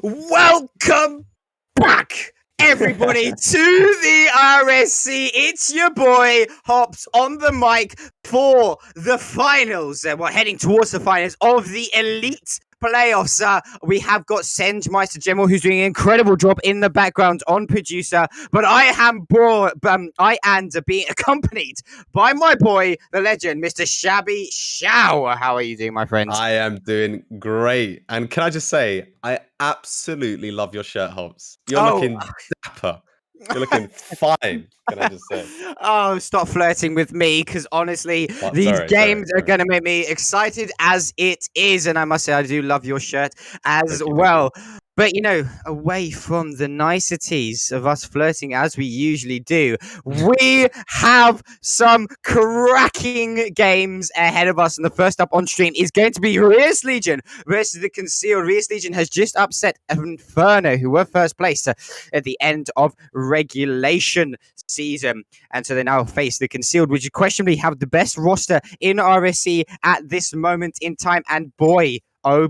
Welcome back, everybody, to the RSC. It's your boy Hops on the mic for the finals. We're heading towards the finals of the Elite Playoffs. We have got Senj Meister General, who's doing an incredible job in the background on producer. But I am being accompanied by my boy, the legend, Mr. Shabby Shao. How are you doing, my friend? I am doing great. And can I just say, I absolutely love your shirt, Hobbs. You're looking dapper. You're looking fine, can I just say? Oh, stop flirting with me, because honestly, these games are going to make me excited as it is. And I must say, I do love your shirt as well. But, you know, away from the niceties of us flirting as we usually do, we have some cracking games ahead of us. And the first up on stream is going to be Rias Legion versus the Concealed. Rias Legion has just upset Inferno, who were first place at the end of regulation season. And so they now face the Concealed, which questionably have the best roster in RSC at this moment in time. And boy, oh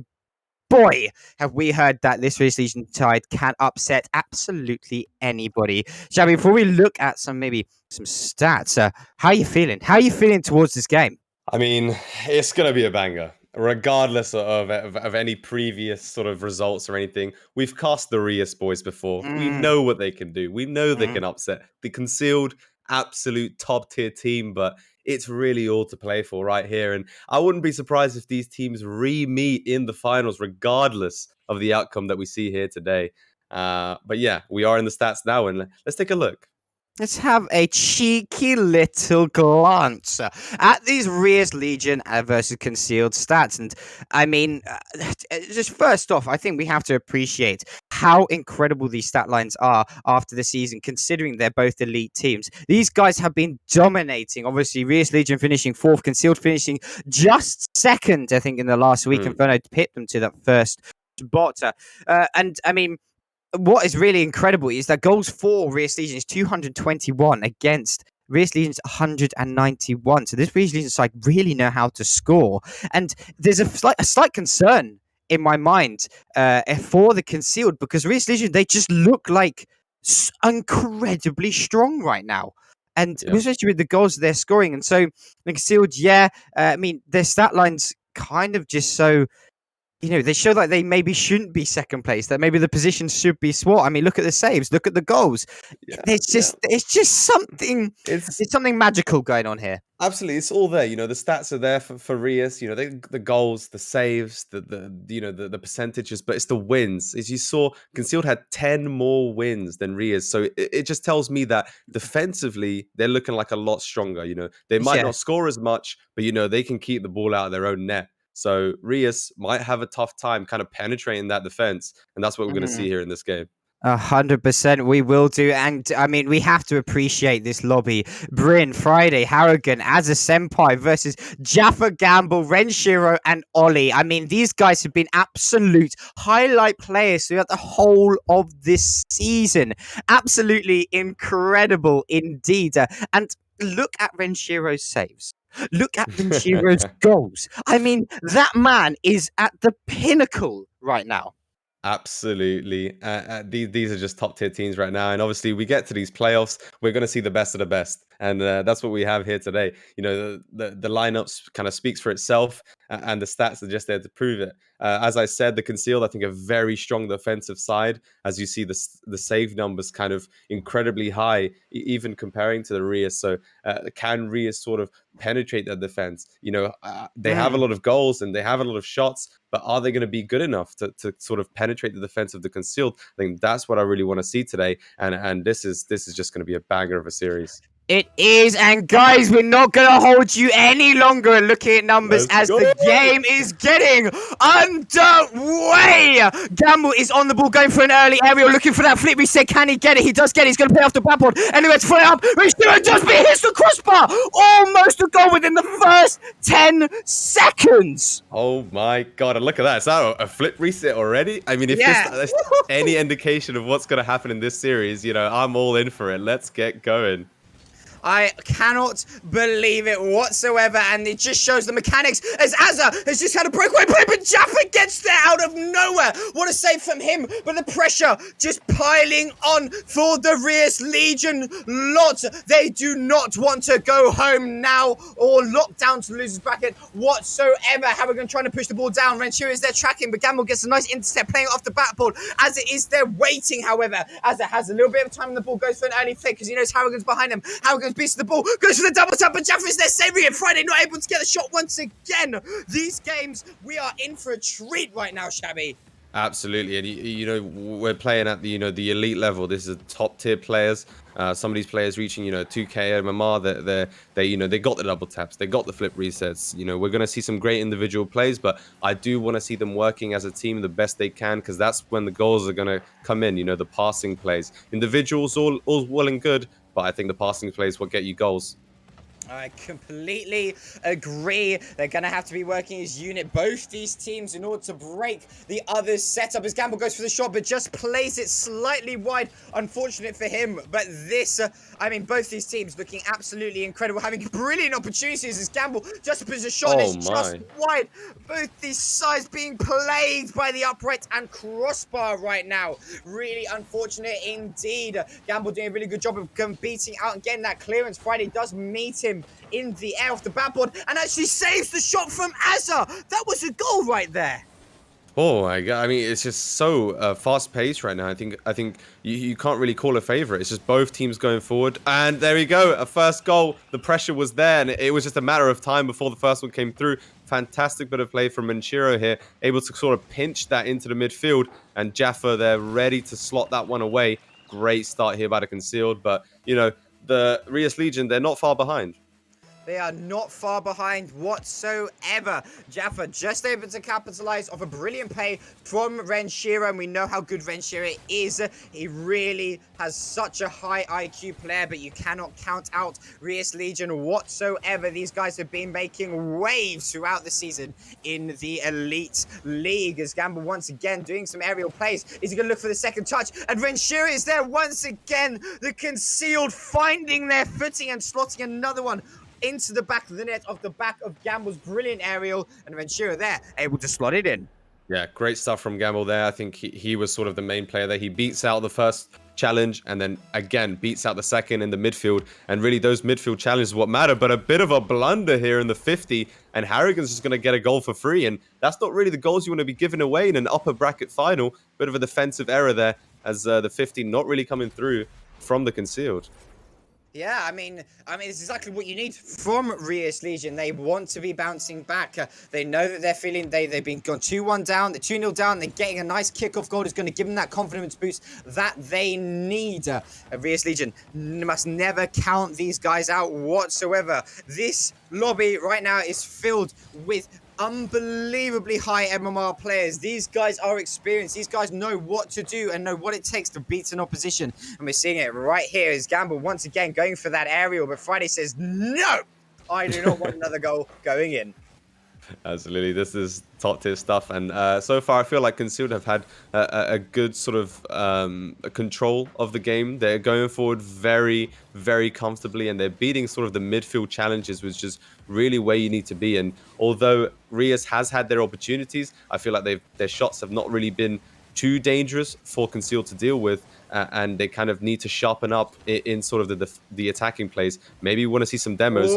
boy, have we heard that this Rias Legion side can upset absolutely anybody. Shabby, before we look at some stats, how are you feeling? How are you feeling towards this game? I mean, it's going to be a banger. Regardless of any previous sort of results or anything, we've cast the Rias boys before. We know what they can do. We know they can upset the Concealed, absolute top tier team, but it's really all to play for right here. And I wouldn't be surprised if these teams re-meet in the finals, regardless of the outcome that we see here today. But yeah, we are in the stats now, and let's take a look. Let's have a cheeky little glance at these Rias Legion versus Concealed stats. And I mean, just first off, I think we have to appreciate how incredible these stat lines are after the season, considering they're both elite teams. These guys have been dominating. Obviously, Rias Legion finishing fourth, Concealed finishing just second, I think, in the last week. Inferno pipped them to that first spot. And I mean, what is really incredible is that goals for Rias Legion is 221 against Rias Legion's 191. So this Rias Legion side really know how to score. And there's a slight concern in my mind for the Concealed, because Rias Legion, they just look like incredibly strong right now. And especially with the goals they're scoring. And so the Concealed, I mean, their stat line's kind of just so... You know, they show like they maybe shouldn't be second place, that maybe the position should be SWAT. I mean, look at the saves, look at the goals. It's just something magical going on here. Absolutely, it's all there. You know, the stats are there for Rias. You know, the goals, the saves, the percentages, but it's the wins. As you saw, Concealed had 10 more wins than Rias, so it just tells me that defensively they're looking like a lot stronger. You know, they might not score as much, but you know they can keep the ball out of their own net. So Rias might have a tough time kind of penetrating that defense, and that's what we're going to see here in this game. 100% we will do. And I mean, we have to appreciate this lobby. Bryn, Friday, Harrigan, as a Senpai versus Jaffa Gamble, Renshiro, and Ollie. I mean, these guys have been absolute highlight players throughout the whole of this season. Absolutely incredible indeed. And look at Renshiro's saves. Look at Renshiro's goals. I mean, that man is at the pinnacle right now. Absolutely. These are just top tier teams right now. And obviously we get to these playoffs, we're going to see the best of the best. And that's what we have here today. You know, the lineups kind of speaks for itself, and the stats are just there to prove it. As I said, the Concealed, I think, a very strong defensive side. As you see, the save numbers kind of incredibly high, even comparing to the Rias. So can Rias sort of penetrate their defense? You know, they have a lot of goals and they have a lot of shots, but are they going to be good enough to sort of penetrate the defense of the Concealed? I think that's what I really want to see today. And this is just going to be a banger of a series. It is, and guys, we're not going to hold you any longer and looking at numbers Let's as go. the game is getting underway. Gamble is on the ball, going for an early aerial, looking for that flip reset. Can he get it? He does get it. He's going to play off the backboard. Anyway, it's fly up. Resturo does, but hits the crossbar. Almost a goal within the first 10 seconds. Oh my god, and look at that. Is that a flip reset already? I mean, if Yeah. this any indication of what's going to happen in this series, I'm all in for it. Let's get going. I cannot believe it whatsoever, and it just shows the mechanics as Azza has just had a breakaway play, but Jaffa gets there out of nowhere. What a save from him, but the pressure just piling on for the Rias Legion lot. They do not want to go home now or lock down to losers bracket whatsoever. Harrigan trying to push the ball down. Renshiro is there tracking, but Gamble gets a nice intercept playing off the backboard. As it is there waiting, however, Azza has a little bit of time and the ball goes for an early flick because he knows Harrigan's behind him. Harrigan's beats the ball, goes for the double tap, but Jaffa is there saving it. Friday not able to get a shot once again. These games, we are in for a treat right now, Shabby. Absolutely, and we're playing at the elite level. This is top tier players. Some of these players reaching 2K MMR. They got the double taps, they got the flip resets. We're gonna see some great individual plays, but I do want to see them working as a team the best they can, because that's when the goals are gonna come in. The passing plays, individuals all well and good, but I think the passing plays will get you goals. I completely agree. They're going to have to be working as unit, both these teams, in order to break the other's setup. As Gamble goes for the shot, but just plays it slightly wide. Unfortunate for him. But this, both these teams looking absolutely incredible, having brilliant opportunities as Gamble just puts a shot and it's just wide. Both these sides being plagued by the upright and crossbar right now. Really unfortunate indeed. Gamble doing a really good job of beating out and getting that clearance. Friday does meet him in the air off the backboard and actually saves the shot from Azza. That was a goal right there. Oh my god! It's just so fast paced right now. I think you can't really call a favorite. It's just both teams going forward, and there we go. A first goal. The pressure was there, and it was just a matter of time before the first one came through. Fantastic bit of play from Renshiro here, able to sort of pinch that into the midfield, and Jaffa there ready to slot that one away. Great start here by the concealed, but the Rias Legion, they're not far behind. They are not far behind whatsoever. Jaffa just able to capitalize off a brilliant play from Renshiro, and we know how good Renshiro is. He really has such a high IQ player, but you cannot count out Rias Legion whatsoever. These guys have been making waves throughout the season in the Elite League. As Gamble once again doing some aerial plays. Is he going to look for the second touch? And Renshiro is there once again. The concealed finding their footing and slotting another one into the back of the net off the back of Gamble's brilliant aerial, and Ventura there able to slot it in. Yeah, great stuff from Gamble there. I think he was sort of the main player there. He beats out the first challenge and then again beats out the second in the midfield, and really those midfield challenges are what matter. But a bit of a blunder here in the 50, and Harrigan's just going to get a goal for free, and that's not really the goals you want to be giving away in an upper bracket final. Bit of a defensive error there as the 50 not really coming through from the concealed. Yeah, it's exactly what you need from Rias Legion. They want to be bouncing back. They know that they're feeling they've been gone 2-1 down, they're 2-0 down. They're getting a nice kickoff goal is going to give them that confidence boost that they need. Rias Legion must never count these guys out whatsoever. This lobby right now is filled with unbelievably high MMR players. These guys are experienced. These guys know what to do and know what it takes to beat an opposition. And we're seeing it right here as Gamble once again going for that aerial. But Friday says, no, I do not want another goal going in. Absolutely, this is top tier stuff, and so far I feel like Concealed have had a good sort of control of the game. They're going forward very, very comfortably, and they're beating sort of the midfield challenges, which is really where you need to be. And although Rias has had their opportunities, I feel like their shots have not really been too dangerous for Concealed to deal with, and they kind of need to sharpen up in sort of the attacking plays. Maybe we want to see some demos.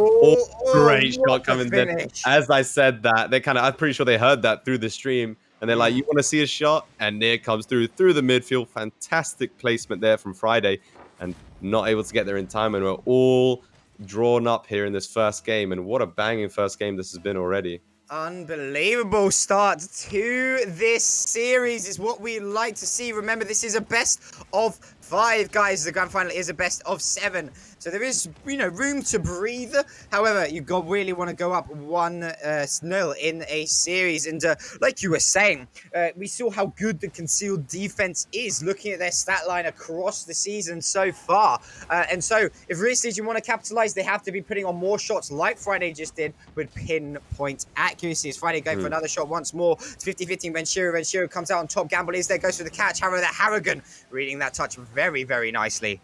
Great shot coming there. As I said that, I'm pretty sure they heard that through the stream, and they're like, you want to see a shot? And there it comes through the midfield. Fantastic placement there from Friday, and not able to get there in time, and we're all drawn up here in this first game. And what a banging first game this has been already. Unbelievable start to this series is what we like to see. Remember, this is a best of 5, guys. The grand final is a best of 7. So there is, room to breathe. However, you really want to go up 1-0 in a series. And like you were saying, we saw how good the concealed defense is looking at their stat line across the season so far. And so if Rias Legion want to capitalize, they have to be putting on more shots like Friday just did with pinpoint accuracy. As Friday going for another shot once more. It's 50-50. Renshiro comes out on top. Gamble is there, goes for the catch. However, Harrigan reading that touch very, very nicely.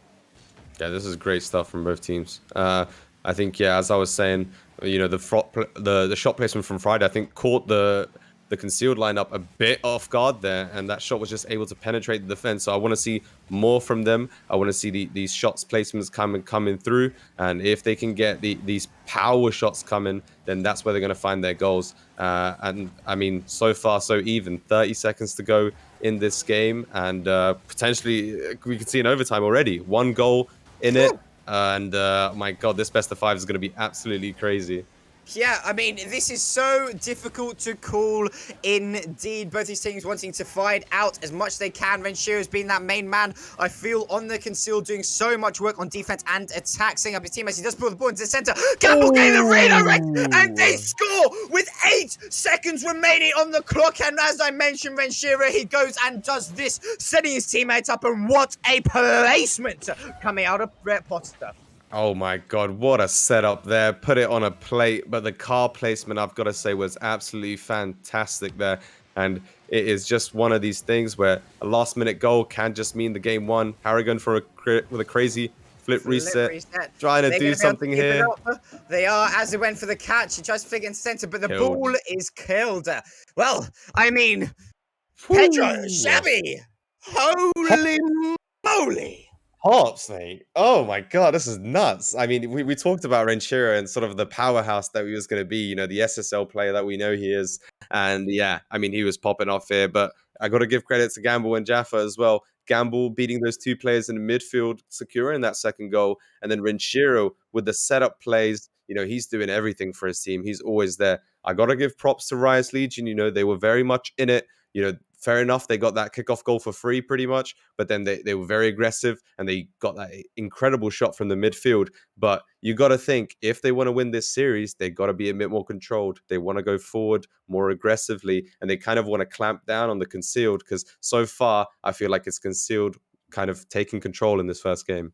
Yeah, this is great stuff from both teams. I think, yeah, as I was saying, the shot placement from Friday, I think, caught the concealed lineup a bit off guard there, and that shot was just able to penetrate the defense. So I want to see more from them. I want to see these shots placements coming through, and if they can get these power shots coming, then that's where they're going to find their goals. And I mean, so far so even. 30 seconds to go in this game, and potentially we could see an overtime already. One goal in it, and my God, this best of five is going to be absolutely crazy. Yeah, I mean, this is so difficult to call indeed. Both these teams wanting to find out as much as they can. Renshiro's been that main man, I feel, on the conceal, doing so much work on defense and attack, setting up his team as he does pull the ball into the center. Gamble getting the redirect, and they score with 8 seconds remaining on the clock. And as I mentioned, Renshiro, he goes and does this, setting his teammates up, and what a placement coming out of Brett Potter. Oh my God, what a setup there. Put it on a plate, but the car placement, I've got to say, was absolutely fantastic there. And it is just one of these things where a last-minute goal can just mean the game won. Harrigan with a crazy flip reset. Trying to do something here. They are, as they went for the catch. He tries to flick in center, but the ball is killed. Well, I mean, Pedro, Shabby, holy moly. Hops, mate. Oh my God, this is nuts. I mean, we talked about Renshiro and sort of the powerhouse that he was going to be, the SSL player that we know he is. And yeah, I mean, he was popping off here, but I got to give credit to Gamble and Jaffa as well. Gamble beating those two players in the midfield, securing that second goal. And then Renshiro with the setup plays, he's doing everything for his team. He's always there. I got to give props to Rias Legion. They were very much in it. Fair enough, they got that kickoff goal for free pretty much, but then they were very aggressive and they got that incredible shot from the midfield. But you got to think, if they want to win this series, they got to be a bit more controlled. They want to go forward more aggressively, and they kind of want to clamp down on the concealed, because so far I feel like it's concealed kind of taking control in this first game.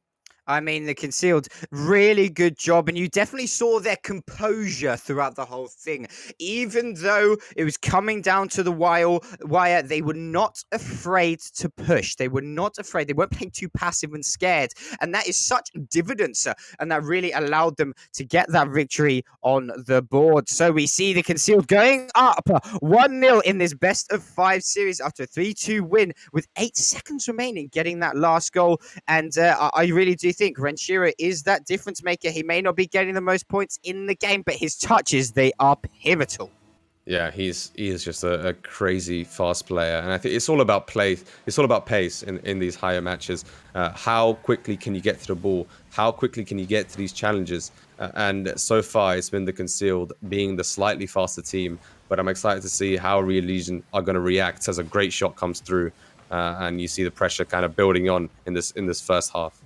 I mean, the concealed, really good job. And you definitely saw their composure throughout the whole thing. Even though it was coming down to the wire, they were not afraid to push. They were not afraid. They weren't playing too passive and scared. And that is such dividends. And that really allowed them to get that victory on the board. So we see the concealed going up 1-0 in this best of 5 series after a 3-2 win with 8 seconds remaining, getting that last goal. And I really do think Renshiro is that difference maker. He may not be getting the most points in the game, but his touches, they are pivotal. Yeah, he is just a crazy fast player, and I think it's all about play. It's all about pace in these higher matches. How quickly can you get to the ball? How quickly can you get to these challenges? And so far, it's been the concealed being the slightly faster team. But I'm excited to see how Rias Legion are going to react as a great shot comes through, and you see the pressure kind of building on in this first half.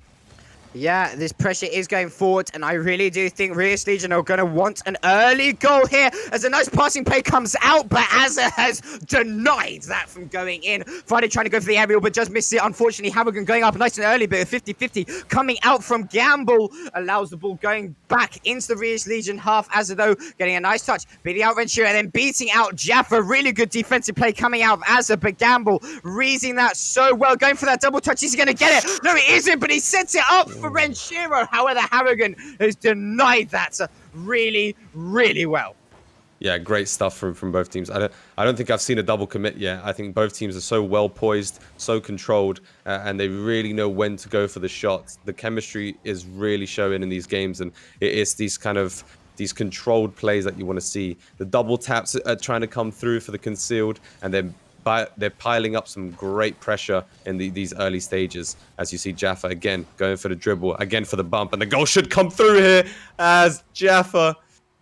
Yeah, this pressure is going forward, and I really do think Rias Legion are going to want an early goal here as a nice passing play comes out, but Azza has denied that from going in. Friday trying to go for the aerial, but just missed it. Unfortunately, Harrigan going up nice and early, but a 50-50 coming out from Gamble allows the ball going back into the Rias Legion half. Azza, though, getting a nice touch, beating out Renshiro, and then beating out Jaffa. Really good defensive play coming out of Azza, but Gamble reading that so well, going for that double touch. Is he going to get it? No, he isn't, but he sets it up for Renshiro. However, Harrigan has denied that really, really well. Yeah, great stuff from both teams. I don't think I've seen a double commit yet. I think both teams are so well poised, so controlled, and they really know when to go for the shots. The chemistry is really showing in these games, and it's these controlled plays that you want to see. The double taps are trying to come through for the concealed, and then they're piling up some great pressure in these early stages. As you see Jaffa again going for the dribble, again for the bump, and the goal should come through here as Jaffa.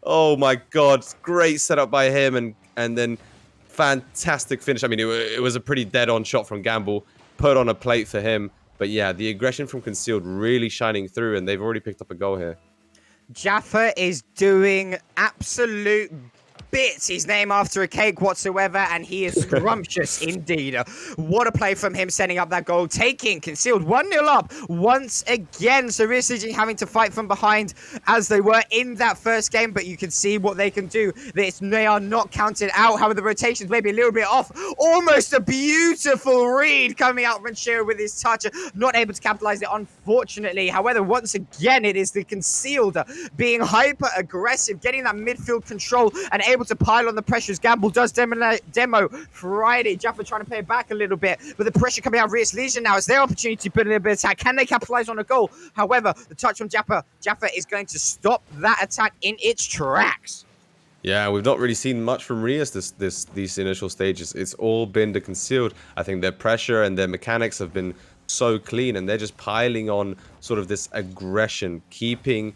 Oh my God, great setup by him, and then fantastic finish. I mean, it was a pretty dead-on shot from Gamble, put on a plate for him, But yeah, the aggression from Concealed really shining through, and they've already picked up a goal here. Jaffa is doing absolute bits. His name after a cake whatsoever, and he is scrumptious indeed. What a play from him, setting up that goal, taking Concealed 1-0 up once again. So Rias having to fight from behind as they were in that first game, but you can see what they can do. They are not counted out. However, the rotations may be a little bit off. Almost a beautiful read coming out from Shiro with his touch, not able to capitalize it, unfortunately. However, once again, it is the Concealed being hyper aggressive, getting that midfield control and able to pile on the pressures. Gamble does demo Friday. Jaffa trying to play it back a little bit, but the pressure coming out of Rias Legion now. It's their opportunity to put in a bit of attack. Can they capitalize on a goal? However, the touch from Jaffa is going to stop that attack in its tracks. Yeah, we've not really seen much from Rias these initial stages. It's all been the Concealed. I think their pressure and their mechanics have been so clean, and they're just piling on sort of this aggression, keeping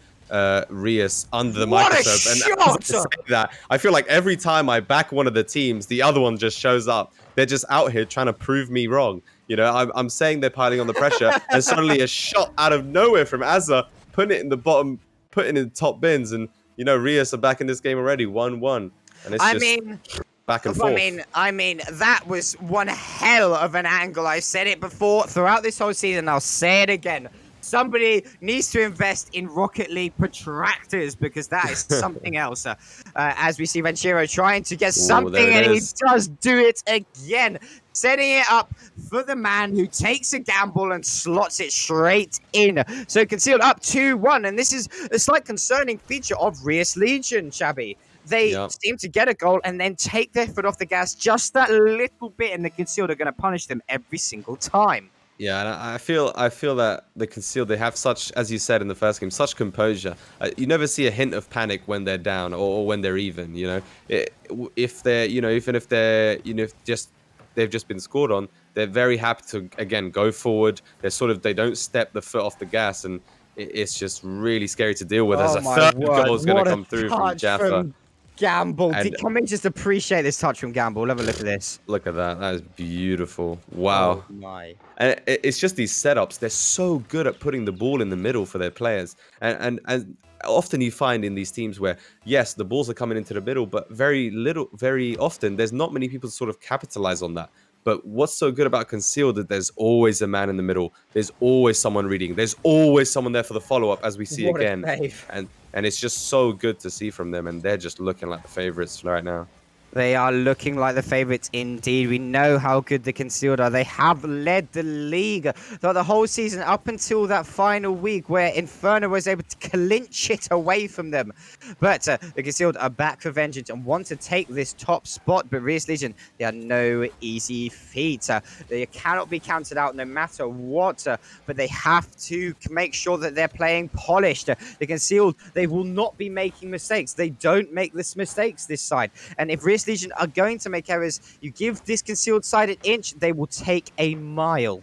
Rias under the What a microscope. And shot! as I say that, I feel like every time I back one of the teams, the other one just shows up. They're just out here trying to prove me wrong. You know, I'm saying they're piling on the pressure, and suddenly a shot out of nowhere from Azza, putting it in the bottom, putting it in the top bins, and you know, Rias are back in this game already, 1-1, and it's back and forth. I mean, that was one hell of an angle. I've said it before throughout this whole season. I'll say it again. Somebody needs to invest in Rocket League protractors because that is something else. As we see Venchiro trying to get something, and he does do it again, setting it up for the man who takes a gamble and slots it straight in. So Concealed up 2-1, and this is a slight concerning feature of Rias Legion, Shabby. They seem to get a goal and then take their foot off the gas just that little bit, and the Concealed are going to punish them every single time. Yeah, and I feel that the Concealed, they have such, as you said in the first game, such composure. You never see a hint of panic when they're down or when they're even. You know, if they're, you know, even if they're, you know, they've just been scored on, they're very happy to again go forward. They don't step the foot off the gas, and it's just really scary to deal with. As a third goal is going to come through from Jaffa. Gamble. Can we just appreciate this touch from Gamble? Have a look at this. Look at that. That is beautiful. Wow. Oh my. And it's just these setups. They're so good at putting the ball in the middle for their players. And often you find in these teams where, yes, the balls are coming into the middle, but very often, there's not many people to sort of capitalize on that. But what's so good about Concealed that there's always a man in the middle. There's always someone reading. There's always someone there for the follow-up, as we see again. And it's just so good to see from them. And they're just looking like the favorites right now. They are looking like the favourites indeed. We know how good the Concealed are. They have led the league throughout the whole season up until that final week where Inferno was able to clinch it away from them. But the Concealed are back for vengeance and want to take this top spot. But Rias Legion, they are no easy feat. They cannot be counted out no matter what. But they have to make sure that they're playing polished. The Concealed, they will not be making mistakes. They don't make this mistakes this side. And if Rias Legion are going to make errors, you give this Concealed side an inch, they will take a mile.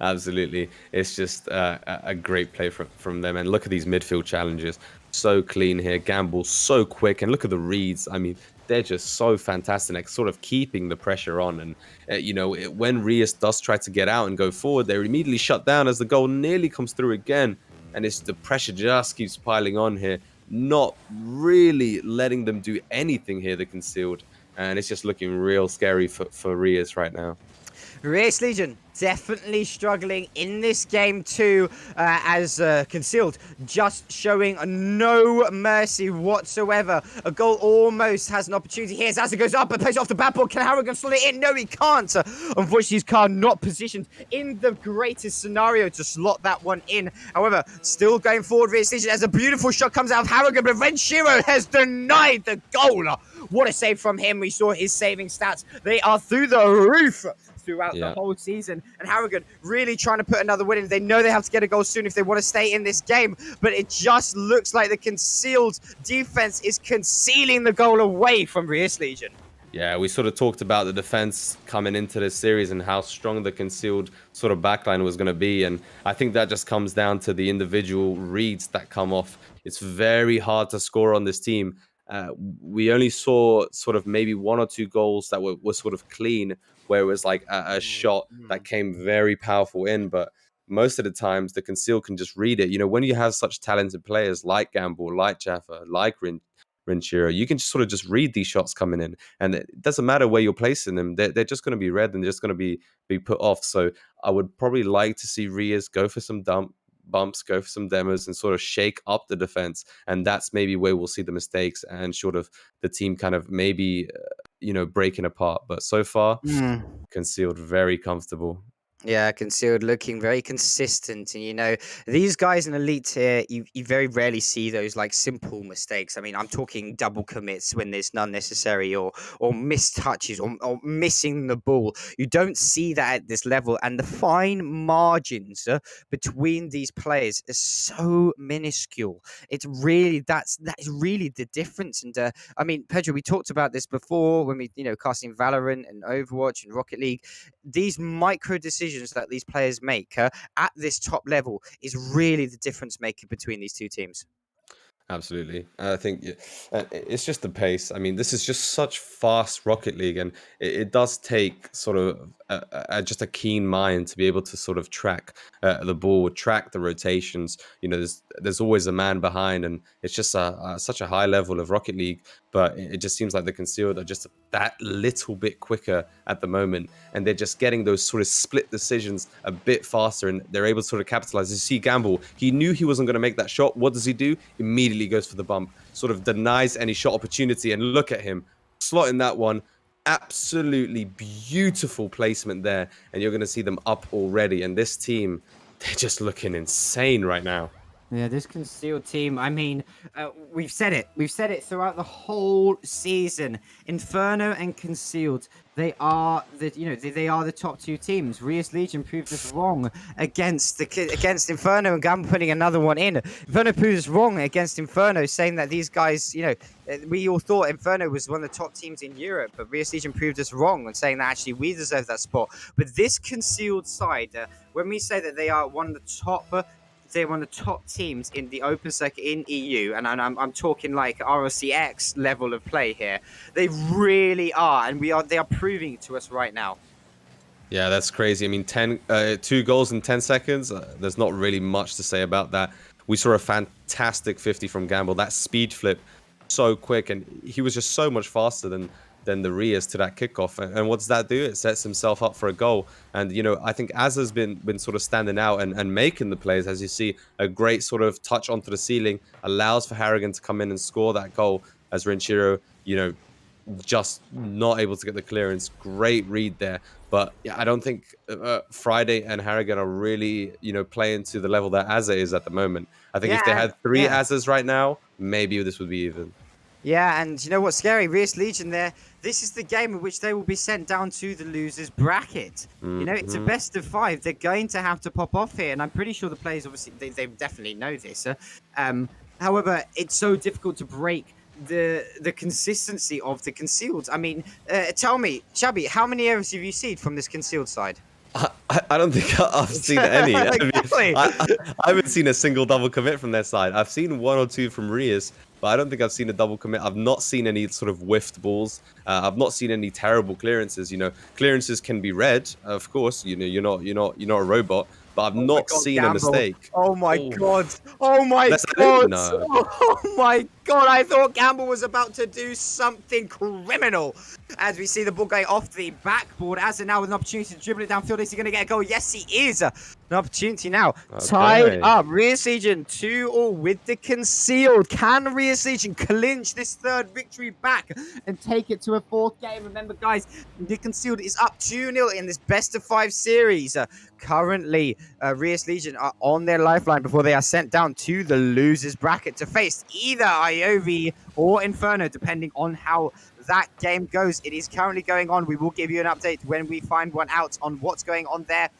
Absolutely. It's just a great play from them. And look at these midfield challenges. So clean here. Gamble so quick. And look at the reads. I mean, they're just so fantastic, like sort of keeping the pressure on. And, you know, when Rias does try to get out and go forward, they're immediately shut down as the goal nearly comes through again. And it's the pressure just keeps piling on here. Not really letting them do anything here, the Concealed. And it's just looking real scary for Rias right now. Rias Legion definitely struggling in this game too, as Concealed just showing no mercy whatsoever. A goal almost has an opportunity here. Zaza goes up and plays off the back board. Can Harrigan slot it in? No, he can't. Unfortunately, his car not positioned in the greatest scenario to slot that one in. However, still going forward, Rias Legion as a beautiful shot comes out of Harrigan, but Venchiro has denied the goal. What a save from him. We saw his saving stats. They are through the roof throughout the whole season, and Harrigan really trying to put another win in. They know they have to get a goal soon if they want to stay in this game, but it just looks like the Concealed defense is concealing the goal away from Rias Legion. Yeah, we sort of talked about the defense coming into this series and how strong the Concealed sort of backline was going to be, and I think that just comes down to the individual reads that come off. It's very hard to score on this team, we only saw sort of maybe one or two goals that were sort of clean, where it was like a shot that came very powerful in. But most of the times, the conceal can just read it. You know, when you have such talented players like Gamble, like Jaffa, like Rinchiro, you can just sort of just read these shots coming in, and it doesn't matter where you're placing them; they're just going to be read and they're just going to be put off. So I would probably like to see Rias go for some bumps, go for some demos, and sort of shake up the defense. And that's maybe where we'll see the mistakes and sort of the team kind of maybe breaking apart. But so far, concealed very comfortable. Yeah, concealed looking very consistent. And, these guys in Elite tier, you very rarely see those like simple mistakes. I mean, I'm talking double commits when there's none necessary, or missed touches, or missing the ball. You don't see that at this level. And the fine margins between these players is so minuscule. It's really, that is really the difference. And I mean, Pedro, we talked about this before when we, casting Valorant and Overwatch and Rocket League. These micro decisions that these players make at this top level is really the difference maker between these two teams. Absolutely. I think it's just the pace. I mean, this is just such fast Rocket League, and it does take sort of just a keen mind to be able to sort of track the ball, track the rotations. You know, there's always a man behind, and it's just such a high level of Rocket League. But it just seems like the concealed are just that little bit quicker at the moment, and they're just getting those sort of split decisions a bit faster, and they're able to sort of capitalize. You see, Gamble, he knew he wasn't going to make that shot. What does he do? Immediately goes for the bump, sort of denies any shot opportunity, and look at him slotting that one. Absolutely beautiful placement there, and you're going to see them up already. And this team, they're just looking insane right now. Yeah, this concealed team. I mean, we've said it. We've said it throughout the whole season. Inferno and concealed. They are they are the top two teams. Rias Legion proved us wrong against Inferno, and Gamble putting another one in. Inferno proved us wrong against Inferno, saying that these guys, we all thought Inferno was one of the top teams in Europe, but Rias Legion proved us wrong and saying that actually we deserve that spot. But this concealed side, when we say that they are one of the top. They're one of the top teams in the open circuit in EU, and I'm talking like ROCX level of play here. They really are, and they are proving it to us right now. Yeah, that's crazy. I mean, 2 goals in 10 seconds. There's not really much to say about that. We saw a fantastic 50 from Gamble. That speed flip, so quick, and he was just so much faster than the Rias to that kickoff. And what does that do? It sets himself up for a goal. And I think Azza's been sort of standing out and making the plays. As you see, a great sort of touch onto the ceiling allows for Harrigan to come in and score that goal. As Rinchiro, just not able to get the clearance. Great read there. But yeah, I don't think Friday and Harrigan are really, playing to the level that Azza is at the moment. I think if they had 3 Azzas right now, maybe this would be even. Yeah, and you know what's scary? Rias Legion there, this is the game in which they will be sent down to the losers bracket. It's a best of 5. They're going to have to pop off here, and I'm pretty sure the players, obviously, they definitely know this. However, it's so difficult to break the consistency of the concealed. I mean, tell me, Shabby, how many errors have you seen from this concealed side? I don't think I've seen any. Exactly. I haven't seen a single double commit from their side. I've seen 1 or 2 from Rias, but I don't think I've seen a double commit. I've not seen any sort of whiffed balls. I've not seen any terrible clearances. Clearances can be read, of course. You're not a robot. But I've not seen a mistake. Oh my god! Oh my god! No. Oh my god! I thought Gamble was about to do something criminal. As we see the ball going off the backboard, Azza now with an opportunity to dribble it downfield. Is he going to get a goal? Yes, he is. An opportunity now. Okay. Tied up. Rias Legion 2-2 with the concealed. Can Rias Legion clinch this 3rd victory back and take it to a 4th game? Remember, guys, the concealed is up 2-0 in this best of 5 series. Currently, Rias Legion are on their lifeline before they are sent down to the losers bracket to face either Iovi or Inferno, depending on how that game goes. It is currently going on. We will give you an update when we find one out on what's going on there.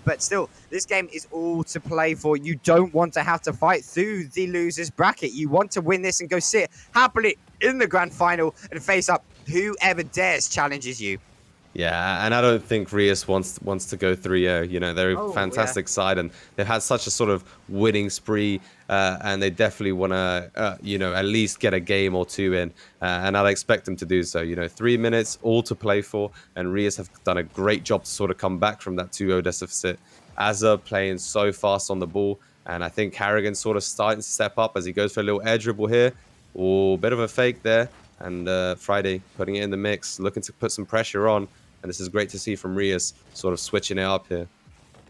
But still, this game is all to play for. You don't want to have to fight through the losers bracket. You want to win this and go sit happily in the grand final and face up whoever dares challenges you. Yeah, and I don't think Rias wants to go 3-0. You know, they're a Oh yeah. fantastic side, and they've had such a sort of winning spree, and they definitely want to, at least get a game or two in, and I'd expect them to do so. You know, 3 minutes, all to play for, and Rias have done a great job to sort of come back from that 2-0 deficit. Azza playing so fast on the ball, and I think Harrigan sort of starting to step up as he goes for a little air dribble here. Oh, bit of a fake there, and Friday putting it in the mix, looking to put some pressure on. And this is great to see from Rias sort of switching it up here.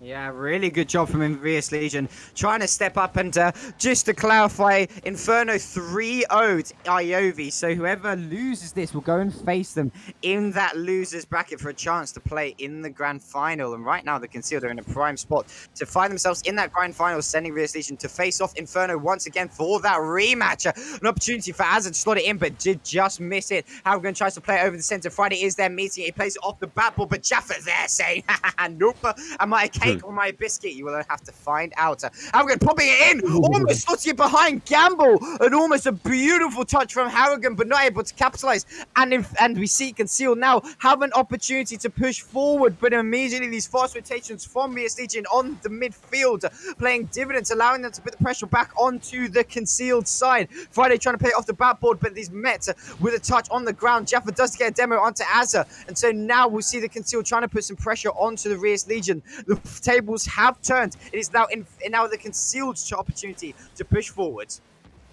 Yeah, really good job from Rias Legion trying to step up. And just to clarify, Inferno 3-0 to Iovi. So whoever loses this will go and face them in that losers bracket for a chance to play in the grand final. And right now, the Concealed are in a prime spot to find themselves in that grand final, sending Rias Legion to face off Inferno once again for that rematch. An opportunity for Azad to slot it in, but did just miss it. Haugen tries to play it over the center. Friday is there meeting. He plays it off the bat ball, but Jaffa there saying, nope, am I a cake or my biscuit? You will have to find out. Harrigan popping it in, almost slotting it behind Gamble, and almost a beautiful touch from Harrigan, but not able to capitalize. And we see Conceal now have an opportunity to push forward, but immediately these fast rotations from Rias Legion on the midfield, playing dividends, allowing them to put the pressure back onto the Concealed side. Friday trying to play it off the backboard, but these Mets with a touch on the ground. Jaffa does get a demo onto Azza, and so now we'll see the Concealed trying to put some pressure onto the Rias Legion. The tables have turned. It is now now the Concealed opportunity to push forward.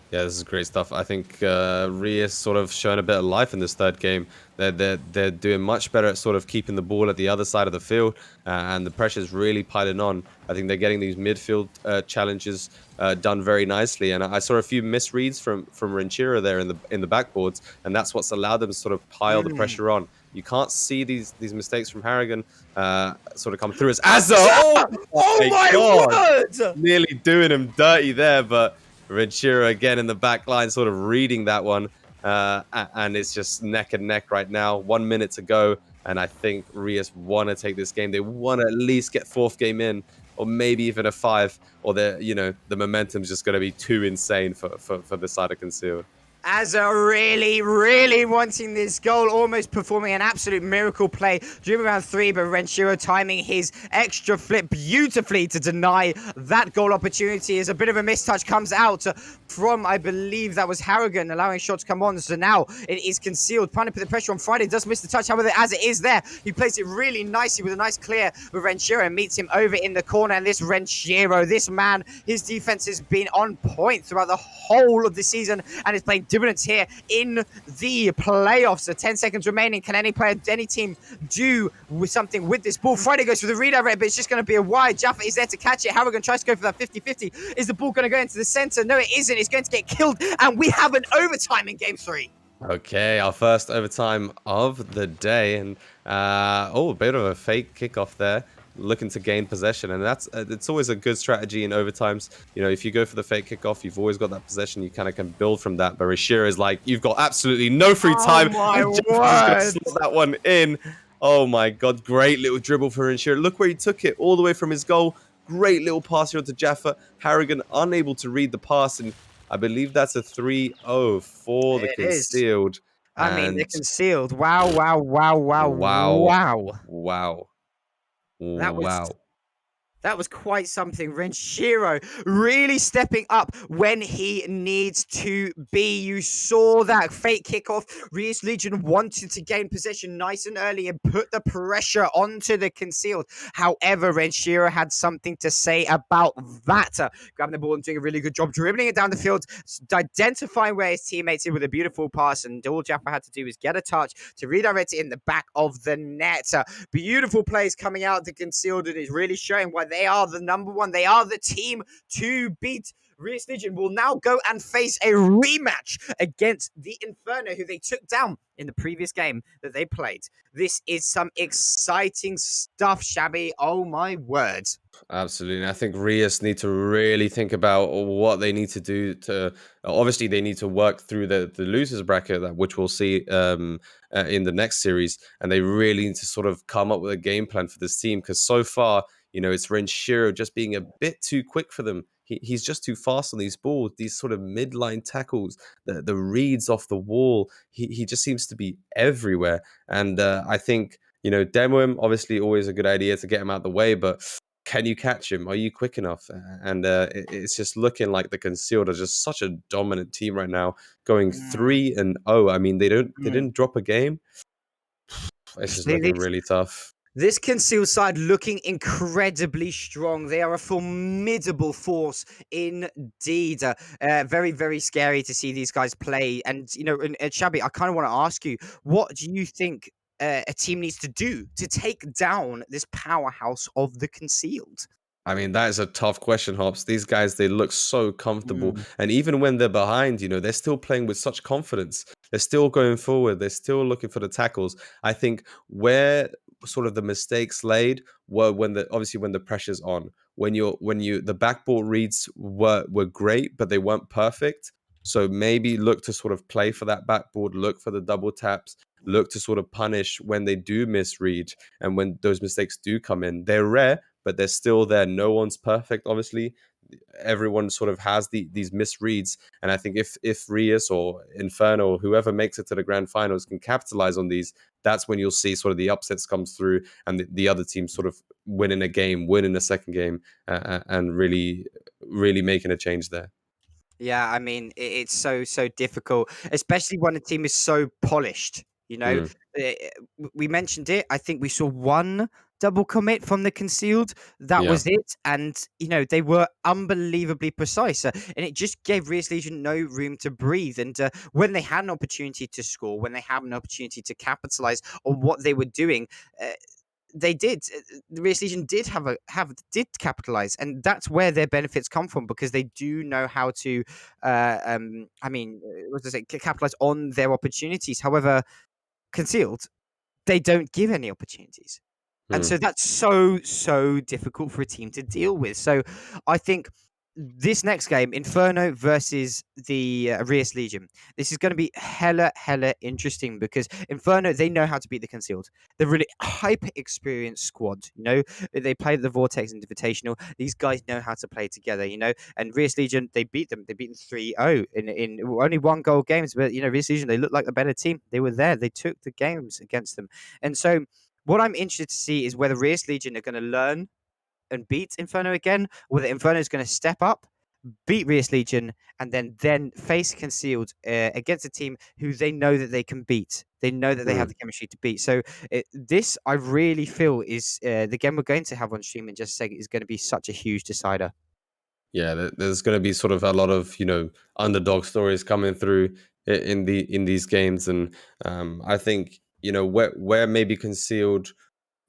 Yeah, this is great stuff. I think Rias sort of shown a bit of life in this third game. They're doing much better at sort of keeping the ball at the other side of the field, and the pressure's really piling on. I think they're getting these midfield challenges done very nicely, and I saw a few misreads from Renchira there in the backboards, and that's what's allowed them to sort of pile the pressure on. You can't see these mistakes from Harrigan sort of come through as Azza. Oh Oh my my God! word! Nearly doing him dirty there, but Renchira again in the back line, sort of reading that one. And it's just neck and neck right now. 1 minute to go. And I think Rias want to take this game. They want to at least get fourth game in, or maybe even a five, or the momentum's just going to be too insane for the side of Concealed. Azza really, really wanting this goal, almost performing an absolute miracle play. Dribbling around three, but Renshiro timing his extra flip beautifully to deny that goal opportunity. As a bit of a mistouch comes out from, I believe that was Harrigan, allowing shots to come on. So now it is Concealed, trying to put the pressure on Friday. Does miss the touch, however, as it is there, he plays it really nicely with a nice clear with Renshiro, meets him over in the corner. And this Renshiro, this man, his defense has been on point throughout the whole of the season and is playing dividends here in the playoffs. So 10 seconds remaining. Can any player, any team do with something with this ball? Friday goes for the redirect, but it's just going to be a wide. Jaffa is there to catch it. Harrigan tries to go for that 50-50. Is the ball going to go into the center? No, it isn't. It's going to get killed, and we have an overtime in game 3. Okay, our first overtime of the day, and a bit of a fake kickoff there, looking to gain possession, and that's it's always a good strategy in overtimes. You know, if you go for the fake kickoff, you've always got that possession. You kind of can build from that. But Rashira is like, you've got absolutely no free time. Oh my And Jeff is word! going to slot that one in. Oh my God, great little dribble for Rashira. Look where he took it, all the way from his goal. Great little pass here to Jaffa. Harrigan unable to read the pass, and I believe that's a 3-0 for the It is. Concealed. I mean, they're And Concealed. Wow, wow, wow, wow, wow, wow. wow, That was wow. That was quite something. Renshiro really stepping up when he needs to be. You saw that fake kickoff. Rias Legion wanted to gain possession nice and early and put the pressure onto the Concealed. However, Renshiro had something to say about that. Grabbing the ball and doing a really good job dribbling it down the field, identifying where his teammates are with a beautiful pass. And all Jaffa had to do was get a touch to redirect it in the back of the net. Beautiful plays coming out of the Concealed, and is really showing why they are the number one. They are the team to beat. Rias Legion will now go and face a rematch against the Inferno, who they took down in the previous game that they played. This is some exciting stuff, Shabby. Oh my word. Absolutely. I think Rias need to really think about what they need to do to. Obviously, they need to work through the losers bracket, which we'll see in the next series, and they really need to sort of come up with a game plan for this team because so far, it's Renshiro just being a bit too quick for them. He's just too fast on these balls, these sort of midline tackles, the reads off the wall. He just seems to be everywhere, and I think demo him, obviously always a good idea to get him out the way, but can you catch him? Are you quick enough? And it's just looking like the Concealed are just such a dominant team right now, going Mm, 3-0. I mean, they mm. didn't drop a game. This is See, looking really tough. this concealed side looking incredibly strong. They are a formidable force indeed. Very, very scary to see these guys play. And, and Shabby, I kind of want to ask you, what do you think a team needs to do to take down this powerhouse of the concealed? I mean, that is a tough question, Hops. These guys, they look so comfortable. Mm, And even when they're behind, they're still playing with such confidence. They're still going forward. They're still looking for the tackles. I think where sort of the mistakes laid were obviously when the pressure's on. The backboard reads were great, but they weren't perfect. So maybe look to sort of play for that backboard, look for the double taps, look to sort of punish when they do misread and when those mistakes do come in. They're rare, but they're still there. No one's perfect, obviously. Everyone sort of has these misreads, and I think if Rias or Inferno or whoever makes it to the grand finals can capitalize on these, that's when you'll see sort of the upsets comes through, and the other team sort of winning a game, winning a second game, and really, really making a change there. Yeah, I mean, it's so difficult, especially when a team is so polished. Mm, We mentioned it. I think we saw one double commit from the concealed. That yeah. was it, and they were unbelievably precise, and it just gave Rias Legion no room to breathe. And when they had an opportunity to score, when they had an opportunity to capitalize on what they were doing, uh, they did. The Real Legion did did capitalize, and that's where their benefits come from because they do know how to. I mean, what does it capitalize on their opportunities? However, concealed, they don't give any opportunities. And Mm, so that's so difficult for a team to deal with. So I think this next game, Inferno versus the Rias Legion, this is going to be hella interesting because Inferno, they know how to beat the concealed. They're really hyper experienced squad. They played at the Vortex Invitational. These guys know how to play together. And Rias Legion, they beat them. They beat them 3-0 in only one goal games. But Rias Legion, they looked like a better team. They were there. They took the games against them. And so what I'm interested to see is whether Rias Legion are going to learn and beat Inferno again, or whether Inferno is going to step up, beat Rias Legion, and then face Concealed against a team who they know that they can beat. They know that they have mm. the chemistry to beat. So this, I really feel, is the game we're going to have on stream in just a second is going to be such a huge decider. Yeah, there's going to be sort of a lot of underdog stories coming through in these games, and I think where maybe Concealed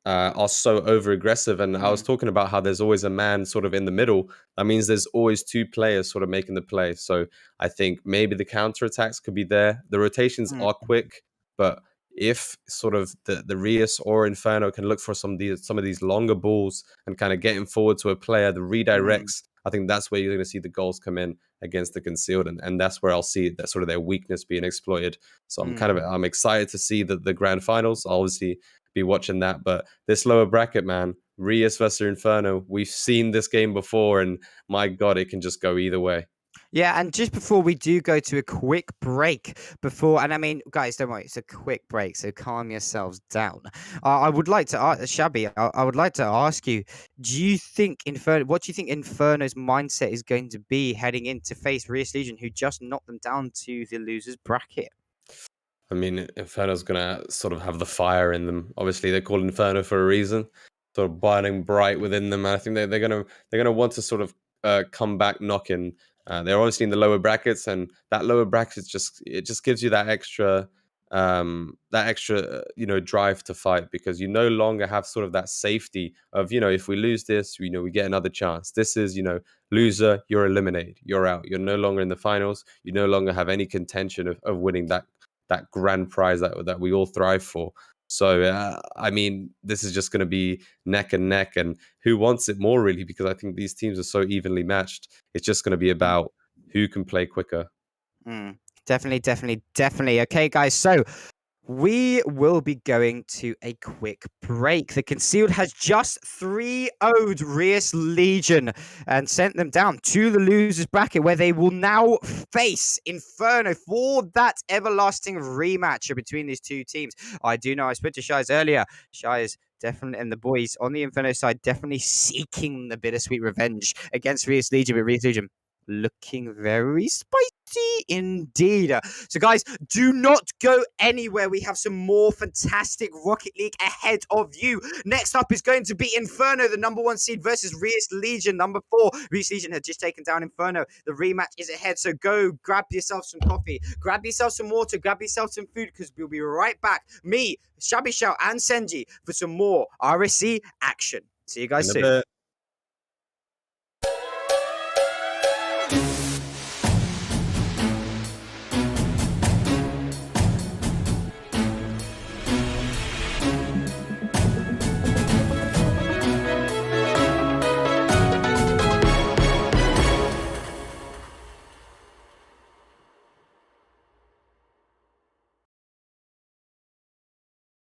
are so over aggressive. And I was Mm, talking about how there's always a man sort of in the middle. That means there's always two players sort of making the play. So I think maybe the counter attacks could be there. The rotations mm, are quick, but if sort of the Rias or Inferno can look for some of these longer balls and kind of getting forward to a player, the mm, redirects, I think that's where you're going to see the goals come in against the concealed, and that's where I'll see that sort of their weakness being exploited. So mm. I'm excited to see the grand finals. I'll obviously be watching that. But this lower bracket, man, Rias versus Inferno, we've seen this game before, and my God, it can just go either way. Yeah, and just before we do go to a quick break, and I mean, guys, don't worry, it's a quick break, so calm yourselves down. I would like to ask, Shabby, I would like to ask you, what do you think Inferno's mindset is going to be heading in to face Rias Legion, who just knocked them down to the losers bracket? I mean, Inferno's gonna sort of have the fire in them. Obviously, they're called Inferno for a reason, sort of burning bright within them. And I think they're gonna want to sort of come back knocking. They're obviously in the lower brackets, and that lower bracket just gives you that extra drive to fight, because you no longer have sort of that safety of if we lose this, we get another chance. This is loser, you're eliminated, you're out, you're no longer in the finals, you no longer have any contention of winning that grand prize that we all thrive for. So I mean, this is just going to be neck and neck, and who wants it more, really? Because I think these teams are so evenly matched. It's just going to be Mm, about who can play quicker. mm. Definitely. Okay, guys, so We will be going to a quick break. The Concealed has just 3-0'd Rias Legion and sent them down to the losers bracket, where they will now face Inferno for that everlasting rematch between these two teams. I do know I spoke to Shies earlier. Shies definitely, and the boys on the Inferno side definitely seeking the bittersweet revenge against Rias Legion, but Rias Legion looking very spicy indeed. So, guys, do not go anywhere. We have some more fantastic Rocket League ahead of you. Next up is going to be Inferno, the number 1 seed, versus Rias Legion, number 4. Rias Legion had just taken down Inferno. The rematch is ahead, so go grab yourself some coffee, grab yourself some water, grab yourself some food, because we'll be right back. Me, Shabby Shout, and Senji for some more RSC action. See you guys In a soon. bit.